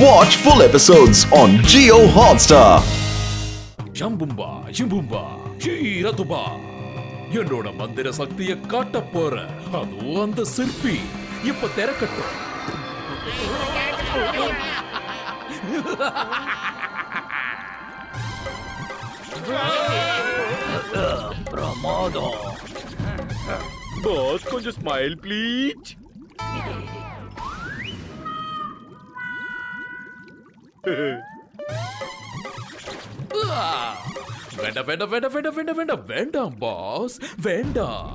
Watch full episodes on Jio Hotstar. ஜம்பும்பா ஜிம்பும்பா ஷீரதுபா என்னோட மந்திர சக்தியை காட்ட போற அதுவும் அந்த சிற்பி இப்ப திறக்கட்டும். பிரமாதம். பாஸ் கொஞ்சம் ஸ்மைல் ப்ளீஸ். வேண்டாம் பாஸ், வேண்டாம்.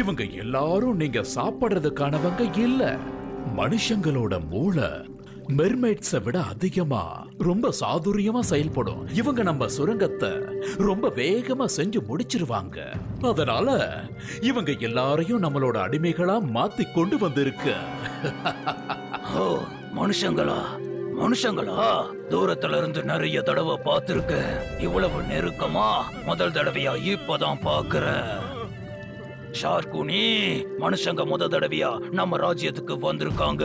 இவங்க எல்லாரும் நீங்க சாப்பிடுறதுக்கானவங்க இல்ல. மனுஷங்களோட மூளை மெர்மைட்ஸை விட அதிகமா ரொம்ப சாதுரியமா செயல்படும். இவங்க நம்ம சுரங்கத்தை ரொம்ப வேகமா செஞ்சு முடிச்சிருவாங்க. அதனால இவங்க எல்லாரையும் நம்மளோட அடிமைகளா மாத்தி கொண்டு வந்திருக்கு. ஓ, மனுஷங்களா? தூரத்துல இருந்து நிறைய தடவை பார்த்திருக்க. இவ்வளவு நெருக்கமா முதல் தடவையா இப்பதான் பாக்குறேன். ஷார்குனி, மனுஷங்க முதல் தடவையா நம்ம ராஜ்யத்துக்கு வந்திருக்காங்க.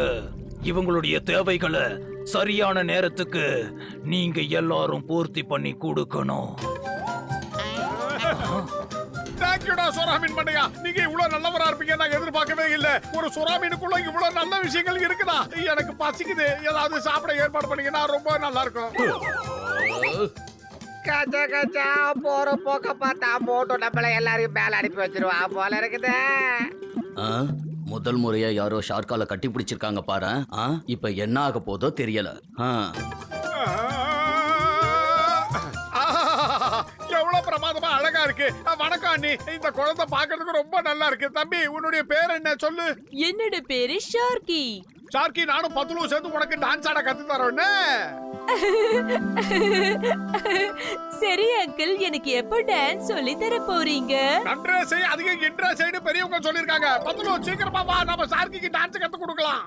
இவங்களுடைய தேவைகளை சரியான நேரத்துக்கு நீங்க எல்லாரும் பூர்த்தி பண்ணி கொடுக்கணும். தேங்க்யூடா சோராமீன் மண்டையா, நீங்க இவ்வளவு நல்லவரா இருப்பீங்க நான் எதிர்பார்க்கவே இல்ல. ஒரு சோராமீனுக்குள்ள இவ்வளவு நல்ல விஷயங்கள் இருக்குதா? எனக்கு பசிக்குது, ஏதாவது சாப்பிட ஏற்பாடு பண்ணீங்கன்னா ரொம்ப நல்லா இருக்கும். கச்சா கச்சா போற போக்க பார்த்தா போட்டோ நம்மள எல்லாரையும் மேல அனுப்பி வச்சிருவா போல இருக்குது. முதல் முறையா யாரோ ஷார்க்கால கட்டி பிடிச்சிருக்காங்க பாரு. இப்ப என்ன ஆக போதோ தெரியல. எவ்வளவு பிரமாதமா அழகா இருக்கு. வணக்கம் அண்ணி, இந்த குழந்தை பாக்குறதுக்கு ரொம்ப நல்லா இருக்கு. தம்பி, உன்னுடைய பேர் என்ன சொல்லு? என்னோட பேரு ஷார்கி. ஷார்கி, நானும் பத்துலு சேர்ந்து உனக்கு டான்ஸ் ஆட கத்து தரோன்னு. சரி அங்கிள், எனக்கு எப்போ டான்ஸ் சொல்லி தர போறீங்க? நன்றே செய், அதிக இன்ட்ரா செய்து பெரியவங்க சொல்லிருக்காங்க. பத்துலு சீக்கிரமா வா, நம்ம ஷார்கிக்கு டான்ஸ் கத்து கொடுக்கலாம்.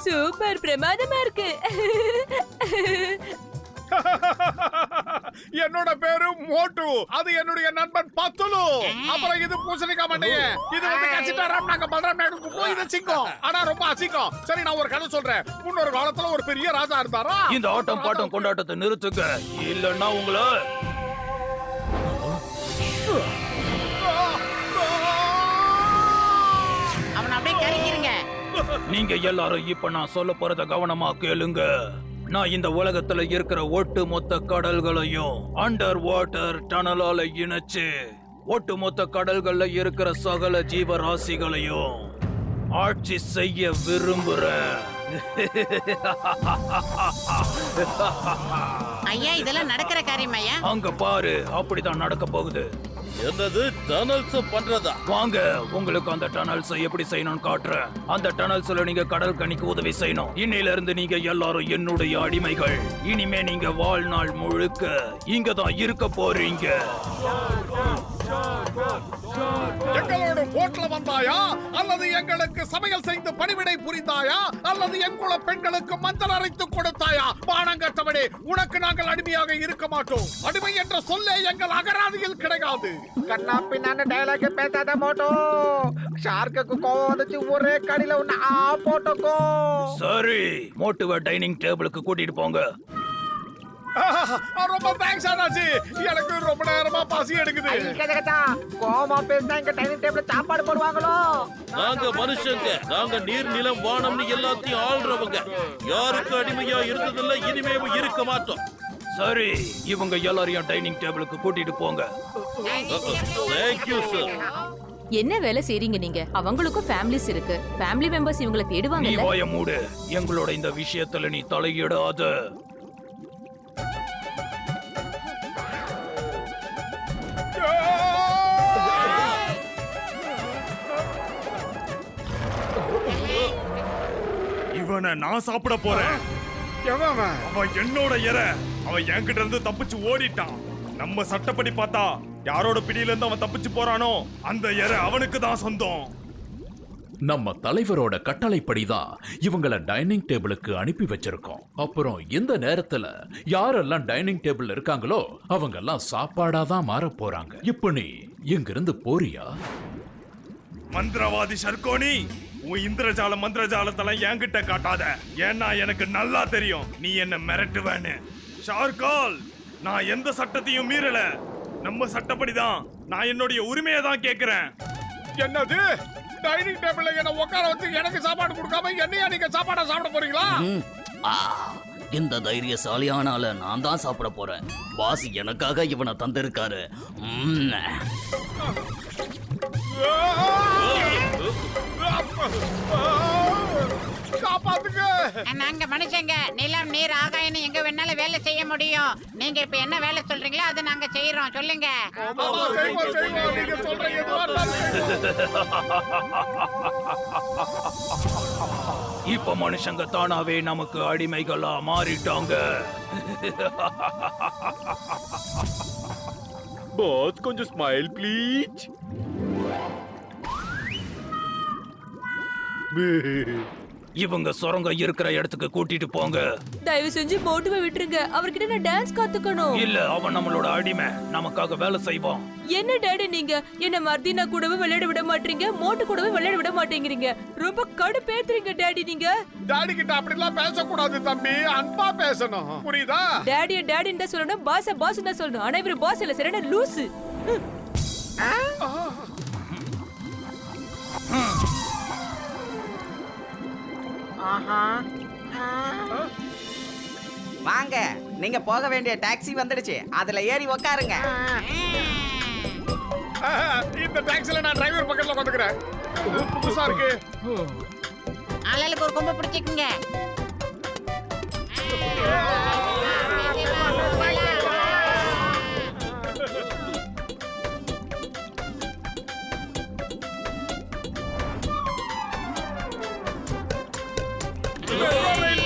சூப்பர், பிரமாதமா இருக்கு. என்னோட பேரு மோட்டு, அது என்னுடைய நண்பன் பத்துலு. அப்புறம் இது பூசணிக்கா மண்டைய, இது வந்து கச்சிட்டாராம். நாங்க பலராம் நாடுக்கு போய் இது சிங்கம், ஆனா ரொம்ப அசிங்கம். சரி, நான் ஒரு கதை சொல்றேன். முன்னொரு காலத்துல ஒரு பெரிய ராஜா இருந்தாரா. இந்த ஆட்டம் பாட்டம் கொண்டாட்டத்தை நிறுத்துங்க, இல்லன்னா உங்களை அவன் அப்படியே கறிக்கிறீங்க. நீங்க எல்லாரும் இப்ப நான் சொல்ல போறத கவனமா கேளுங்க. நான் இந்த உலகத்துல இருக்கிற ஒட்டு மொத்த கடல்களையும் அண்டர் வாட்டர் டனலால இணைச்சு ஒட்டு மொத்த கடல்கள்ல இருக்கிற சகல ஜீவராசிகளையும் ஆட்சி செய்ய விரும்புறேன். ஐயா, இதெல்லாம் நடக்கிற காரியம் ஐயா. அங்க பாரு, அப்படிதான் நடக்க போகுது. என்னது டனல்ஸ் பண்றதா? வாங்க, உங்களுக்கு அந்த டனல்ஸ் எப்படி செய்யணும்னு காட்டுறேன். அந்த டனல்ஸ்ல நீங்க கடல் கணிக்கு உதவி செய்யணும். இன்னையில இருந்து நீங்க எல்லாரும் என்னுடைய அடிமைகள். இனிமே நீங்க வாழ்நாள் முழுக்க இங்க தான் இருக்க போறீங்க. எங்களோட போட்ல வந்தாயா, அல்லது எங்களுக்கு சமையல் செய்து பணிவிடை புரிந்தாயா, அல்லது எங்குள்ள பெண்களுக்கு மஞ்சள் அரைத்து கொடுத்தாயா? பானங்கட்டவனே, உனக்கு நாங்கள் அடிமையாக இருக்க மாட்டோம். அடிமை என்ற சொல்லே எங்கள் அகராதியில் கிடையாது. கண்ணா பின்னான்னு டயலாக் பேசாத மோட்டோ. ஷார்க்குக்கு கோவம் வந்துச்சு, ஒரே கடியில ஒண்ணு போட்டோக்கோ. சரி, மோட்டுவ டைனிங் டேபிளுக்கு கூட்டிட்டு போங்க. ரொம்ப தேங்க்ஸ் அண்ணாச்சி, எனக்கு ரொம்ப நேரமா பசி எடுக்குது. கோமா பேசினா இங்க டைனிங் டேபிள் சாப்பாடு போடுவாங்களோ? நாங்க மனுஷங்க, நாங்க நீர் நிலம் வானம்னு எல்லாத்தையும் ஆள்றவங்க. யாருக்கு அடிமையா இருந்ததில்ல, இனிமே இருக்க மாட்டோம். சரி, இவங்க எல்லாரையும் டைனிங் டேபிளுக்கு கூட்டிட்டு போங்க. Thank you sir. என்ன வேலை செய்றீங்க நீங்க? அவங்களுக்கும் ஃபேமிலிஸ் இருக்கு. ஃபேமிலி மெம்பர்ஸ் இவங்களை நீ தேடுவாங்கல்ல. வாய மூடு. எங்களோட இந்த விஷயத்துல நீ தலையிடாத. இவனை நான் சாப்பிட போறேன். எவன் அவன்? அவன் என்னோட இற. அவன் என்கிட்ட இருந்து தப்பிச்சு ஓடிட்டான். நம்ம சட்டப்படி பார்த்தா யாரோட பிடியில இருந்து அவன் தப்பிச்சு போறானோ அந்த இற அவனுக்கு தான் சொந்தம். நம்ம தலைவரோட கட்டளைப்படிதான் இவங்கள டைனிங் டேபிளுக்கு அனுப்பி வச்சிருக்கோம். அப்புறம் இந்த நேரத்துல யாரெல்லாம் டைனிங் டேபிள் இருக்காங்களோ அவங்க எல்லாம் சாப்பாடா தான் மாற போறாங்க. இப்ப நீ இங்கிருந்து போறியா? மந்திரவாதி ஷர்கோனி, உன் இந்திரஜால மந்திரஜாலத்தெல்லாம் என்கிட்ட காட்டாத. ஏன்னா எனக்கு நல்லா தெரியும் நீ என்ன மிரட்டுவேன்னு. ஷார்கால், நான் எந்த சட்டத்தையும் மீறல. நம்ம சட்டப்படிதான் நான் என்னுடைய உரிமையை தான் கேக்குறேன். என்னது? டைனிங் டேபிள்ல என்ன உட்கார வச்சு எனக்கு சாப்பாடு கொடுக்காம என்னையா நீங்க சாப்பாடா சாப்பிட போறீங்களா? இந்த தைரியசாலியான ஆளை நான் தான் சாப்பிட போறேன். பாஸ் எனக்காக இவனை தந்திருக்காரு. காப்பாத்துங்க. நாங்க மனுஷங்க நிலம் நீர் ஆகாயம் எங்க வேணாலும் வேலை செய்ய முடியும். நீங்க இப்ப என்ன வேலை சொல்றீங்களோ அதை நாங்க செய்யறோம். சொல்லுங்க. செய்வோம். நீங்க சொல்ற எதுவா இருந்தாலும் இப்ப மனுஷங்க தானாவே நமக்கு அடிமைகளா மாறிட்டாங்க. பாஸ் கொஞ்சம் ஸ்மைல் ப்ளீஸ். இவங்க சுரங்கம் இருக்கிற இடத்துக்கு கூட்டிட்டு போங்க. தயவு செஞ்சு மோட்டுவை விட்டுருங்க. அவர்கிட்ட நான் டான்ஸ் கத்துக்கணும். இல்ல, அவன் நம்மளோட அடிமை. நமக்காக வேலை செய்வான். என்ன டாடி நீங்க என்ன மர்தினா கூடவே விளையாட விட மாட்டீங்க, மோட்டு கூடவே விளையாட விட மாட்டேங்கிறீங்க. ரொம்ப கடுப்பேத்துறீங்க டாடி நீங்க. டாடி கிட்ட அப்படிலாம் பேசக்கூடாது தம்பி. அன்பா பேசணும். புரியுதா? டாடிய டாடின்னு தான் சொல்லணும், பாஸ பாஸ் தான் சொல்லணும். ஆனா இவரு பாஸ் இல்ல, சரியான லூசு. வாங்க, நீங்க போக வேண்டிய டாக்ஸி வந்துடுச்சு. அதுல ஏறி உக்காருங்க. இந்த டாக்ஸில நான் டிரைவர் பக்கத்துல உட்காந்துக்கிறேன். புதுசா இருக்கு. ஆளுக்கு ஒரு கொம்பு பிடிச்சிக்குங்க.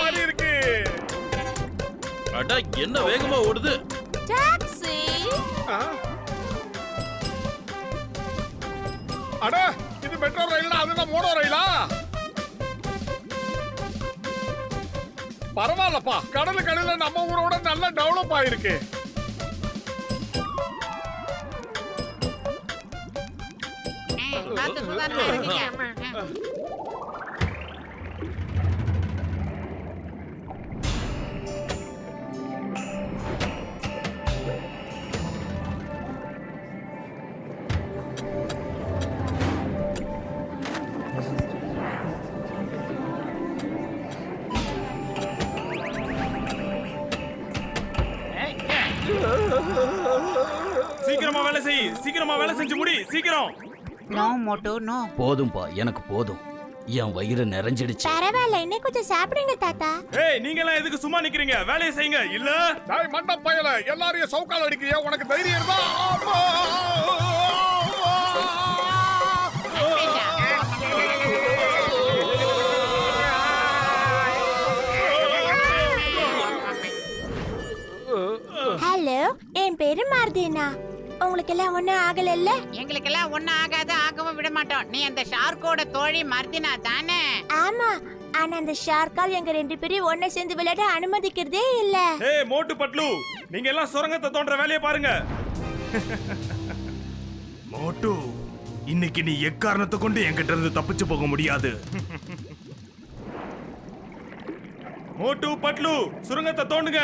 மாதிரி இருக்கு. அட என்ன வேகமா ஓடுது. டாக்ஸி. அட இது மெட்ரோ ரயில், அதுதான் மோனோ ரயிலா? பரவாயில்லப்பா, கடலுக்கடியில நம்ம ஊரோட நல்ல டெவலப் ஆயிருக்கு. பார்த்து சுதாரணமா இருக்கீங்க. சீக்கிரமா வேலை செய். சீக்கிரமா வேலை செஞ்சு முடி. சீக்கிரம். நோ மோட்டு நோ. போதும்பா, எனக்கு போதும். என் வயிறு நிறைஞ்சிடுச்சு. பரவாயில்ல, இன்னும் கொஞ்சம் சாப்பிடுங்க தாத்தா. ஏய், நீங்க எல்லாம் எதுக்கு சும்மா நிக்கிறீங்க? வேலையை செய்யுங்க. இல்ல டேய் மண்ட பயல, எல்லாரையும் சவுக்கால் அடிக்கிறியா? உனக்கு தைரியம் இருந்தா ஆமா. ஹலோ, என் பேரு மார்தீனா. உங்களுக்கு எல்லாம் ஒண்ணும் ஆகல? எங்களுக்கு எல்லாம் ஒண்ணும் ஆகாத, ஆகவும் விட மாட்டோம். நீ அந்த ஷார்க்கோட தோழி மர்தினா தானே? ஆமா, ஆனா அந்த ஷார்க்கால் எங்க ரெண்டு பேரும் ஒண்ணு சேர்ந்து விளையாட அனுமதிக்கிறதே இல்ல. ஏய் மோட்டு பட்லு, நீங்க எல்லாம் சுரங்கத்தை தோன்ற வேலையை பாருங்க. மோட்டு, இன்னைக்கு நீ எக்காரணத்தை கொண்டு என்கிட்ட இருந்து தப்பிச்சு போக முடியாது. மோட்டு பட்லு, சுரங்கத்தை தோண்டுங்க.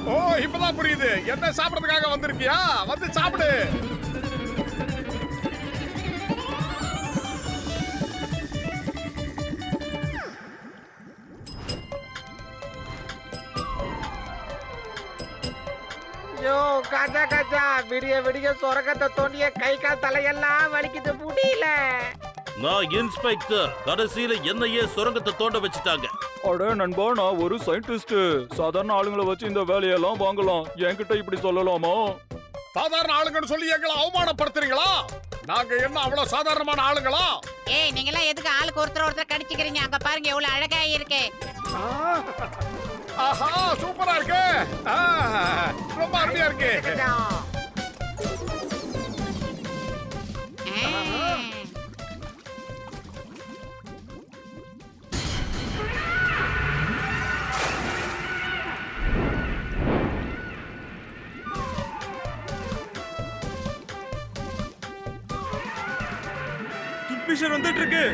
ஓ, இப்பதான் புரியுது என்ன சாப்பிடறதுக்காக சாப்பிடுறதுக்காக வந்திருக்கியா? வந்து சாப்பிடு. ஐயோ காஜா காஜா, விடிய விடிய சொரகத்தை தோண்டிய கை கால் தலையெல்லாம் வலிக்குது, முடியல. நான் இன்ஸ்பெக்டர். கடைசியில என்னையே சுரங்கத்தை தோண்ட வச்சுட்டாங்க. அட நண்பா, நான் ஒரு சயின்டிஸ்ட். சாதாரண ஆளுங்களை வச்சு இந்த வேலையெல்லாம் வாங்கலாம். என்கிட்ட இப்படி சொல்லலாமா? சாதாரண ஆளுங்கன்னு சொல்லி எங்களை அவமானப்படுத்துறீங்களா? நாங்க என்ன அவ்வளவு சாதாரணமான ஆளுங்களா? ஏய், நீங்க எல்லாம் எதுக்கு ஆளுக்கு ஒருத்தர் கடிச்சுக்கிறீங்க? அங்க பாருங்க எவ்வளவு அழகா இருக்கு. ஆஹா, சூப்பரா இருக்கு. ரொம்ப அருமையா இருக்கு. கிங்ஃபிஷர் வந்துட்டு இருக்கு.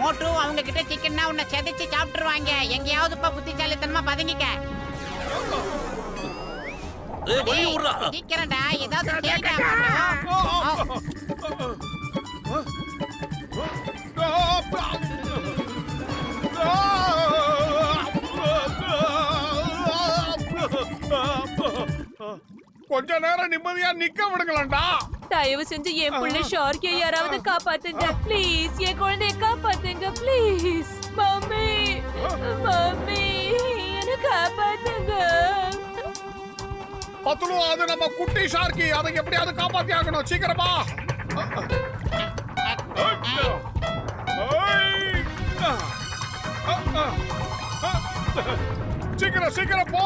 மோட்டு, அவங்க கிட்ட சிக்கன்னா உன்னை செதைச்சு சாப்பிட்டுருவாங்க. எங்கேயாவது இப்ப புத்திசாலித்தனமா பதுங்கிக்க. சீக்கிரம்டா, ஏதாவது செய்டா. கொஞ்ச நேரம் நிம்மதியா நிக்க விடுங்களா? தயவு செஞ்சு என் பிள்ளை ஷார்க்கியை யாராவது காப்பாத்துங்க ப்ளீஸ். என் குழந்தைய காப்பாத்துங்க ப்ளீஸ். மம்மி, மம்மி, என்ன காப்பாத்துங்க. பத்துலு, அது நம்ம குட்டி ஷார்க்கி. அதை எப்படியாவது காப்பாத்தி ஆகணும். சீக்கிரமா. சீக்கிரம் சீக்கிரம் போ.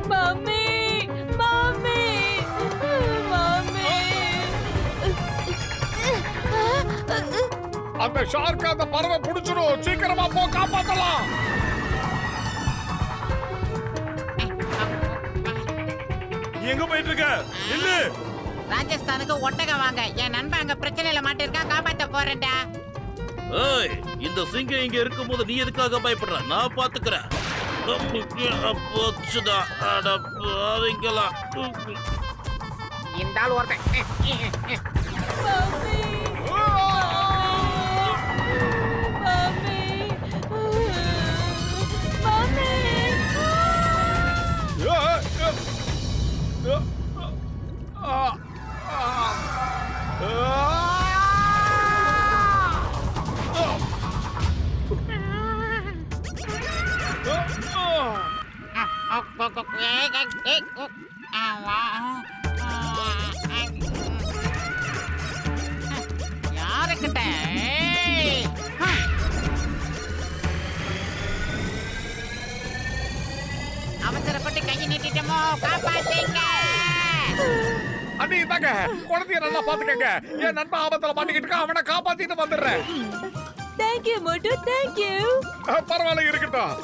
Mummy, mummy, mummy. அந்த ஷார்க் அந்த பறவை புடிச்சிடும். சீக்கிரமா போ, காப்பாத்தலாம். எங்க போயிட்டு இருக்க? இல்ல, ராஜஸ்தானுக்கு ஒட்டகம் வாங்க. என் நண்பன் அங்க பிரச்சனையில மாட்டிருக்கா, காப்பாத்த போறேன்டா. ஏய், இந்த சிங்கம் இங்க இருக்கும்போது நீ எதுக்காக பயப்படுற? நான் பாத்துக்கிறேன். போச்சுடா, அட பாவிங்களா. இந்த ஆள் ஒருத்தன். மம்மி, மம்மி, யாருக்கிட்ட? அவசரப்பட்டு கையை நீட்டிட்டமோ, காப்பாத்தீங்க. அண்ணி தாங்க, குழந்தைய நல்லா பாத்துக்கங்க. என் நண்பன் ஆபத்துல மாட்டிக்கிட்டு இருக்கான். அவனை காப்பாத்திட்டு வந்துடுறேன். தேங்க்யூ மோட்டு, தேங்க்யூ. பரவாயில்ல, இருக்கட்டும்.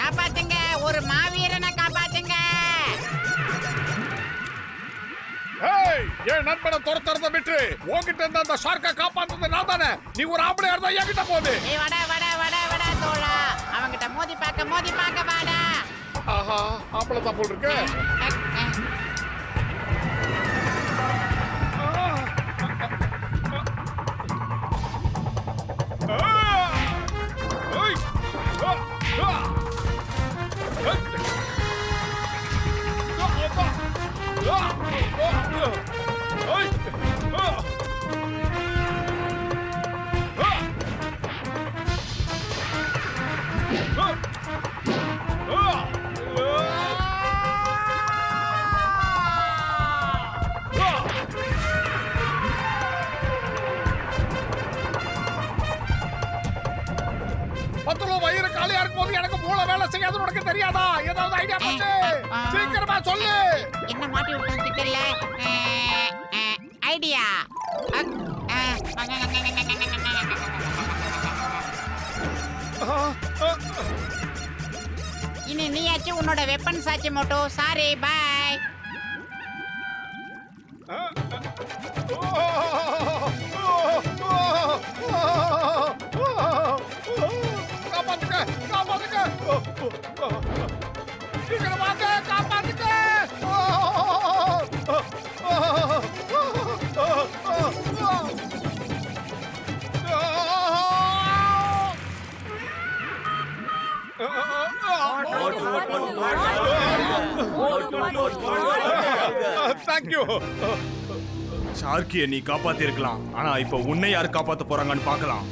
காப்பாத்துங்க, ஒரு மாவீரனை காப்பாத்துங்க. என் நண்பனை துரத்துறத விட்டு உன்கிட்ட இருந்த அந்த ஷார்க்கை காப்பாத்துறது நான் தானே. நீ ஒரு ஆம்பளையா இருந்தா என்கிட்ட போகுது. வட வட வட வட தோழா, அவங்கிட்ட மோதி பார்க்க வாடா. ஆஹா, ஆம்பளை தான் போல் இருக்கு. தெரியாதா? ஏதாவது ஐடியா பண்ணு. சீக்கிரமா சொல்லு. என்ன மாட்டி விட்டான் சிக்கல்ல? ஐடியா. இனி நீயாச்சும் உன்னோட வெப்பன்ஸ் ஆச்சு மோட்டோ. சாரி, பாய். காப்பாத்துக்க, காப்பாத்துக்க. சீக்கிரம் வாங்க, காப்பாத்துக்க. தேங்க்யூ. ஷார்க்கிய நீ காப்பாத்தி இருக்கலாம், ஆனா இப்ப உன்னை யார் காப்பாத்த போறாங்கன்னு பார்க்கலாம்.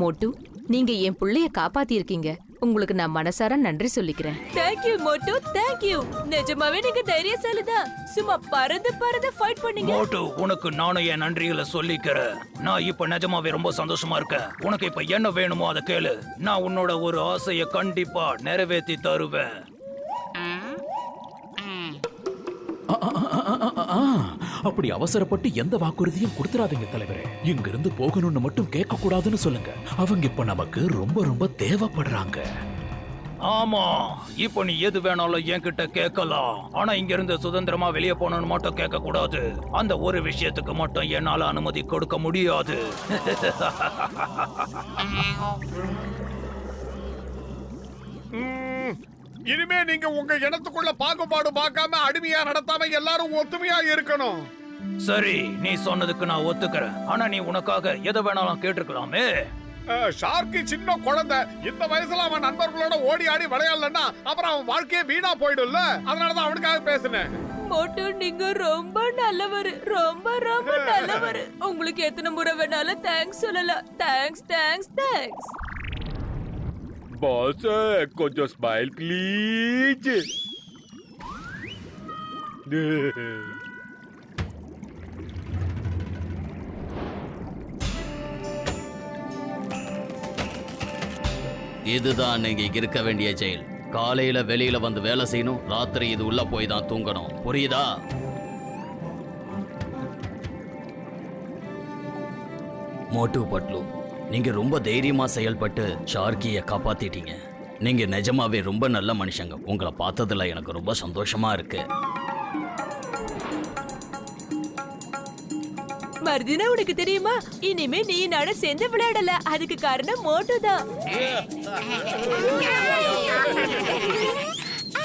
மோட்டு, நீங்க என் புள்ளைய காப்பாத்தி இருக்கீங்க. உங்களுக்கு நான் மனசார நன்றி சொல்லிக்கிறேன். தேங்க்யூ மோட்டு, தேங்க்யூ. நிஜமாவே நீங்க தைரியசாலிதான். சும்மா பறந்து பறந்து ஃபைட் பண்ணீங்க. மோட்டு, உனக்கு நானும் என் நன்றிகளை சொல்லிக்கிறேன். நான் இப்ப நிஜமாவே ரொம்ப சந்தோஷமா இருக்கேன். உனக்கு இப்ப என்ன வேணுமோ அதை கேளு. நான் உன்னோட ஒரு ஆசையை கண்டிப்பா நிறைவேற்றி தருவேன். அப்படி அவசரப்பட்டு எந்த வாக்குறுதியும் கொடுத்துறாதீங்க தலைவரே. இங்கிருந்து போகணும்னு மட்டும் கேட்க கூடாதுன்னு சொல்லுங்க. அவங்க இப்ப நமக்கு ரொம்ப ரொம்ப தேவைப்படுறாங்க. ஆமா, இப்ப நீ எது வேணாலும் என்கிட்ட கேட்கலாம். ஆனா இங்க இருந்து சுதந்திரமா வெளியே போகணும்னு மட்டும் கேட்க கூடாது. அந்த ஒரு விஷயத்துக்கு மட்டும் என்னால அனுமதி கொடுக்க முடியாது. இனிமே நீங்க உங்க இடத்துக்குள்ள பாகுபாடு பார்க்காம அடிமையா நடத்தாம எல்லாரும் ஒத்துமையா இருக்கணும். சரி, நீ சொன்னதுக்கு நான் ஒத்துக்கிறேன். ஆனா நீ உனக்காக எதை வேணாலும் கேட்டிருக்கலாமே. ஷார்க்கி சின்ன குழந்தை. இந்த வயசுல அவன் நண்பர்களோட ஓடி ஆடி விளையாடலன்னா அப்புறம் அவன் வாழ்க்கையே வீணா போயிடும்ல. அதனாலதான் அவனுக்காக பேசினேன். மோட்டு, நீங்க ரொம்ப நல்லவர், ரொம்ப ரொம்ப நல்லவர். உங்களுக்கு எத்தனை முறை வேணாலும் தேங்க்ஸ் சொல்லலாம். Thanks, thanks, thanks. பாஸ், கொஞ்சம் ஸ்மைல் ப்ளீஸ். இதுதான் நீங்க இருக்க வேண்டிய ஜெயில். காலையில வெளியில வந்து வேலை செய்யணும், ராத்திரி இது உள்ள போய் தான் தூங்கணும். புரியுதா? மோட்டு பட்லு, நீங்க ரொம்ப தைரியமா செயல்பட்டு ஷார்க்கிய காப்பாத்திட்டீங்க. நீங்க நிஜமாவே ரொம்ப நல்ல மனுஷங்க. உங்களை பார்த்ததுல எனக்கு ரொம்ப சந்தோஷமா இருக்கு. மர்தினா, உனக்கு தெரியுமா, இனிமே நீ நாட சேர்ந்து விளையாடல. அதுக்கு காரணம் மோட்டு தான்.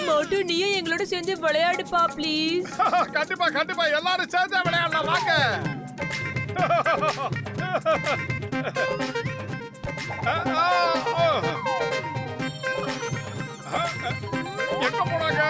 மோட்டு, நீயும் எங்களோட சேர்ந்து விளையாடுப்பா ப்ளீஸ். கண்டிப்பா கண்டிப்பா எல்லாரும் சேர்ந்து விளையாடலாம். வாங்க. எங்க போனாங்க?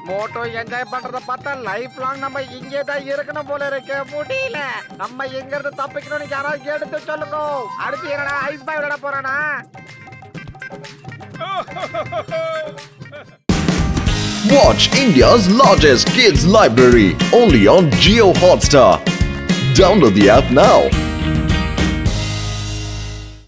மோட்டோ என்ஜாய் பண்றத பார்த்தா லைஃப் லாங் நம்ம இங்கே தான் இருக்கணும் போல இருக்க. முடியல. நம்ம எங்க இருந்து தப்பிக்கணும்னு யாராவது எடுத்து சொல்லுங்க. அடுத்து என்னடா ஐஸ் பாய் விளையாட போறானா? Watch India's largest kids library only on Jio Hotstar. Download the app now.